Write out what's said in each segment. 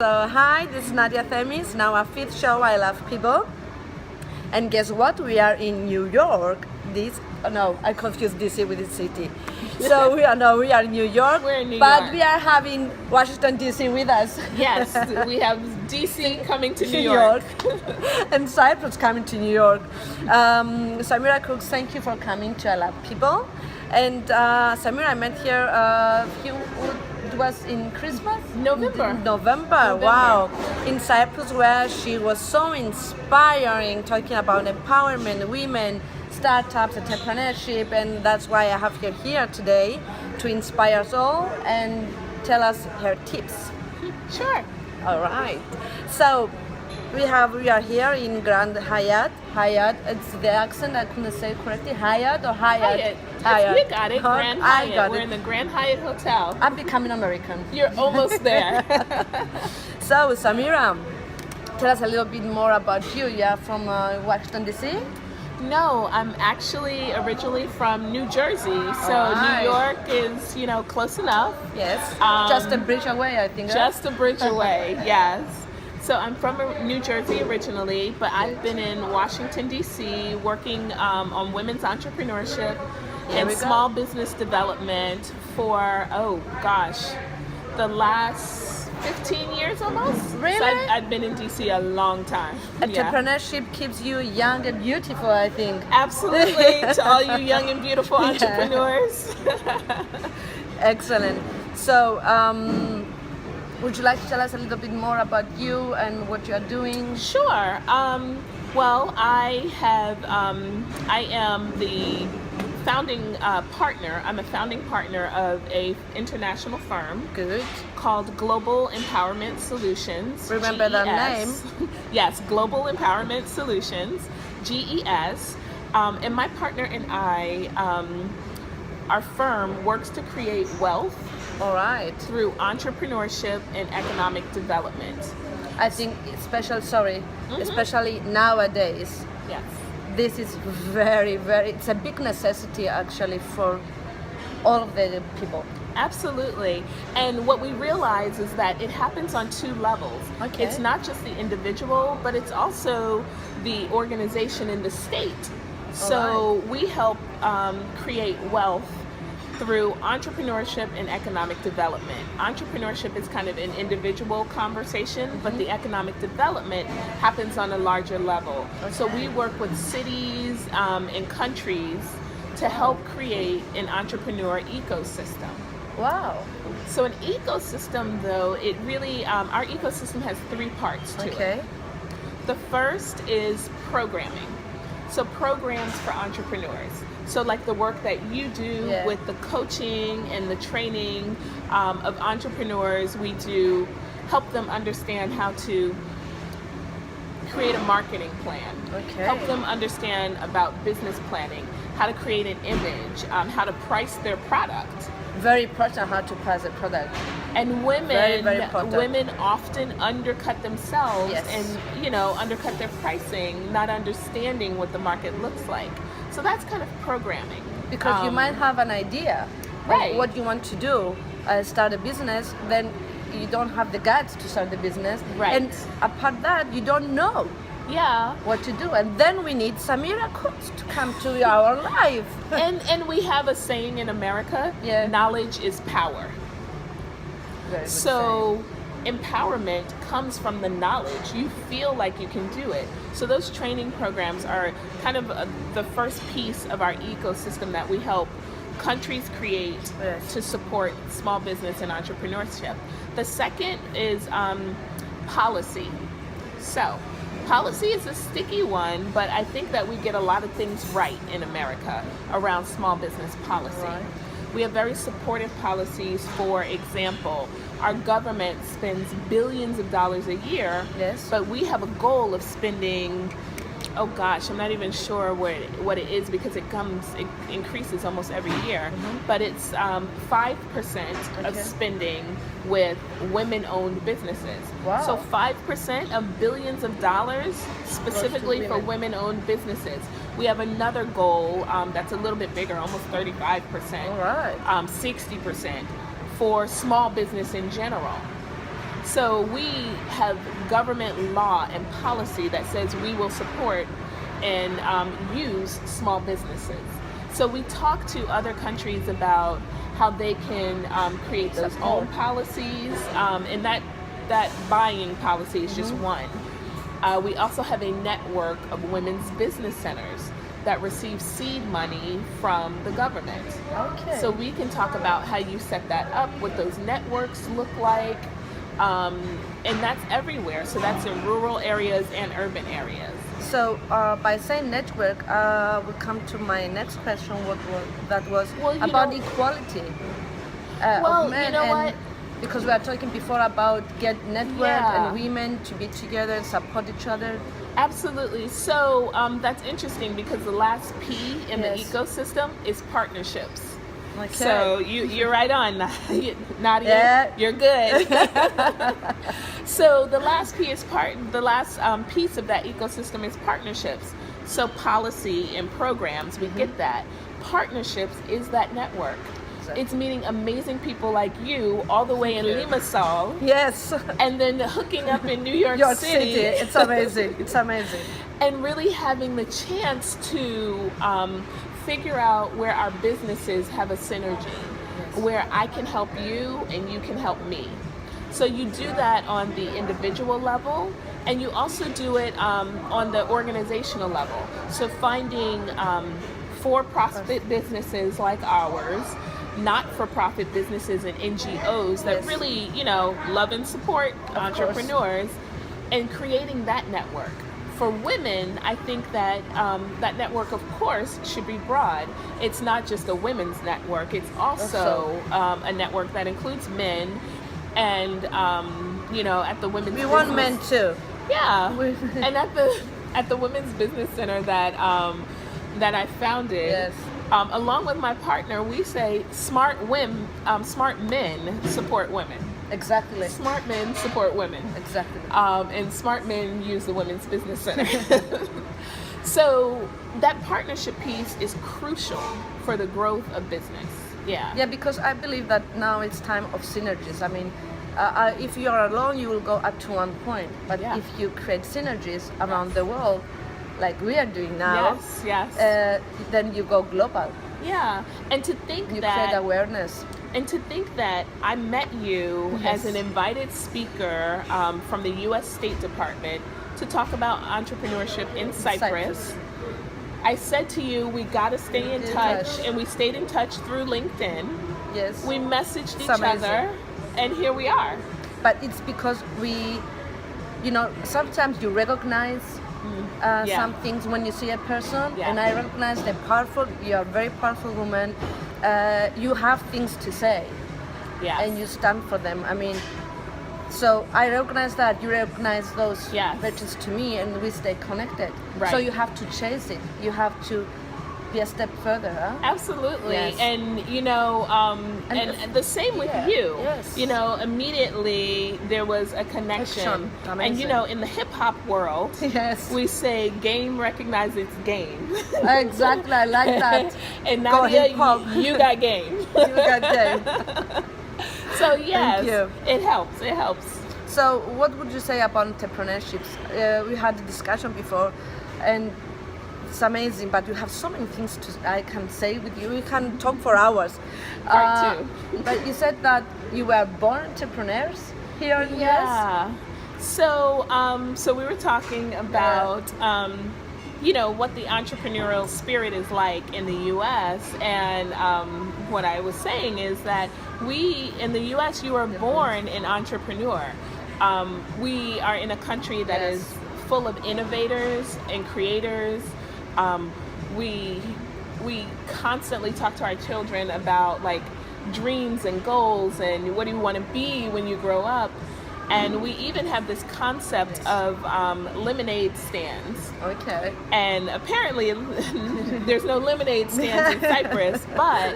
So hi, this is Nadia Themis, now our fifth show, I Love People. And guess what? We are in New York. I confused DC with the city. So we are in New York. We're in New but York. we are having Washington DC with us. Yes, we have DC coming to New York. And Cyprus coming to New York. Samira Crooks, thank you for coming to I Love People. And Samira, I met here it was in Christmas? November, wow. In Cyprus, where she was so inspiring, talking about empowerment, women, startups, entrepreneurship, and that's why I have her here today to inspire us all and tell us her tips. Sure. All right. So we are here in Grand Hyatt. It's the accent I couldn't say correctly. Hyatt or Hyatt? Hyatt. You got it. Grand Hyatt. I got We're it. in the Grand Hyatt Hotel. I'm becoming American. You're almost there. So Samira, tell us a little bit more about you. You're from Washington DC? No, I'm actually originally from New Jersey. So Alright. New York is, close enough. Yes. Just a bridge away, I think. Just a bridge away, yes. So I'm from New Jersey originally, but I've been in Washington, D.C. working on women's entrepreneurship and small business development for, the last 15 years almost. Really? So I've been in D.C. a long time. Entrepreneurship keeps you young and beautiful, I think. Absolutely. To all you young and beautiful entrepreneurs. Excellent. So, would you like to tell us a little bit more about you and what you are doing? Sure. Well, I am the founding partner. I'm a founding partner of a international firm. Good. Called Global Empowerment Solutions. Remember that name? Yes, Global Empowerment Solutions, GES. And my partner and I, our firm works to create wealth. All right. Through entrepreneurship and economic development. I think especially nowadays. Yes. This is very, it's a big necessity actually for all of the people. Absolutely. And what we realize is that it happens on two levels. Okay. It's not just the individual, but it's also the organization and the state. So we help create wealth through entrepreneurship and economic development. Entrepreneurship is kind of an individual conversation, but the economic development happens on a larger level. Okay. So we work with cities and countries to help create an entrepreneur ecosystem. Wow. So an ecosystem, though, it really, our ecosystem has three parts to it. The first is programming. So programs for entrepreneurs. So like the work that you do with the coaching and the training of entrepreneurs, we do help them understand how to create a marketing plan, help them understand about business planning, how to create an image, how to price their product. Very important how to price a product. And women, very important. Women often undercut themselves and undercut their pricing, not understanding what the market looks like. So that's kind of programming. Because you might have an idea of what you want to do, start a business, then you don't have the guts to start the business. Right. And apart that, you don't know what to do. And then we need Samira Crooks to come to our life. and we have a saying in America, knowledge is power. Very good so empowerment comes from the knowledge. You feel like you can do it. So those training programs are kind of the first piece of our ecosystem that we help countries create to support small business and entrepreneurship. The second is policy. So policy is a sticky one, but I think that we get a lot of things right in America around small business policy. Right. We have very supportive policies. For example, our government spends billions of dollars a year, but we have a goal of spending, I'm not even sure what it is because it increases almost every year, but it's 5% of spending with women-owned businesses. Wow. So 5% of billions of dollars specifically for women-owned businesses. We have another goal that's a little bit bigger, almost 35%, All right. 60% for small business in general. So we have government law and policy that says we will support and use small businesses. So we talk to other countries about how they can create their own policies, and that buying policy is just one. We also have a network of women's business centers that receive seed money from the government. Okay. So we can talk about how you set that up, what those networks look like, and that's everywhere. So that's in rural areas and urban areas. So by saying network, we come to my next question. That was about equality of men and because we are talking before about get network and women to be together and support each other. Absolutely. So that's interesting because the last P in the ecosystem is partnerships. Okay. So you're right on, Nadia. Yeah. You're good. So the last P is the last piece of that ecosystem is partnerships. So policy and programs, we get that. Partnerships is that network. Exactly. It's meeting amazing people like you all the way in Limassol. Yes. And then hooking up in New York City. It's amazing. It's amazing. And really having the chance to figure out where our businesses have a synergy, where I can help you and you can help me. So you do that on the individual level, and you also do it on the organizational level. So finding for-profit businesses like ours, not-for-profit businesses and NGOs that really, love and support entrepreneurs, and creating that network. For women, I think that that network, of course, should be broad. It's not just a women's network. It's also a network that includes men. And, at the women's we want men too. Yeah. And at the Women's Business Center that I founded, along with my partner, we say smart men support women. Exactly. Smart men support women. Exactly. And smart men use the Women's Business Center. So that partnership piece is crucial for the growth of business. Yeah. Yeah, because I believe that now it's time of synergies. I mean, if you are alone, you will go up to one point. But if you create synergies around the world, like we are doing now, then you go global. Yeah, and to think you that create awareness. And to think that I met you as an invited speaker from the U.S. State Department to talk about entrepreneurship in Cyprus. I said to you, we got to stay in touch, and we stayed in touch through LinkedIn. Yes. We messaged each other, and here we are. But it's because we, sometimes you recognize some things when you see a person, and I recognize you are a very powerful woman. You have things to say, and you stand for them. I mean, so I recognize that, you recognize those virtues to me, and we stay connected. Right. So you have to chase it. You have to be a step further. Huh? Absolutely. Yes. And, and the same with you. Yes. Immediately there was a connection. And, in the hip hop world, we say game recognizes game. Exactly. I like that. And Nadia, you got game. You got game. So yes, it helps. It helps. So what would you say about entrepreneurships? We had a discussion before, and it's amazing. But you have so many things I can say with you. We can talk for hours. Part two. But you said that you were born entrepreneurs here in the US. So we were talking about what the entrepreneurial spirit is like in the U.S. and what I was saying is that we in the U.S. you are born an entrepreneur. We are in a country that is full of innovators and creators. We constantly talk to our children about like dreams and goals and what do you want to be when you grow up. And we even have this concept of lemonade stands. Okay. And apparently there's no lemonade stands in Cyprus, but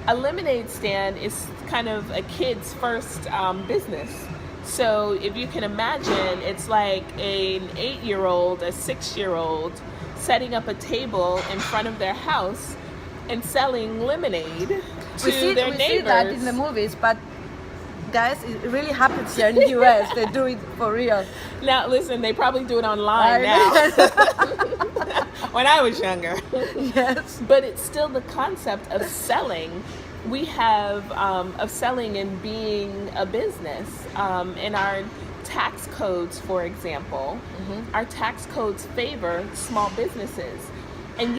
a lemonade stand is kind of a kid's first business. So if you can imagine, it's like an 8-year-old, a 6-year-old setting up a table in front of their house and selling lemonade to their neighbors. We see that in the movies, but guys. It really happens here in the US. They do it for real. Now, listen, they probably do it online I now. When I was younger. Yes. But it's still the concept of selling. We have of selling and being a business. In our tax codes, for example, our tax codes favor small businesses.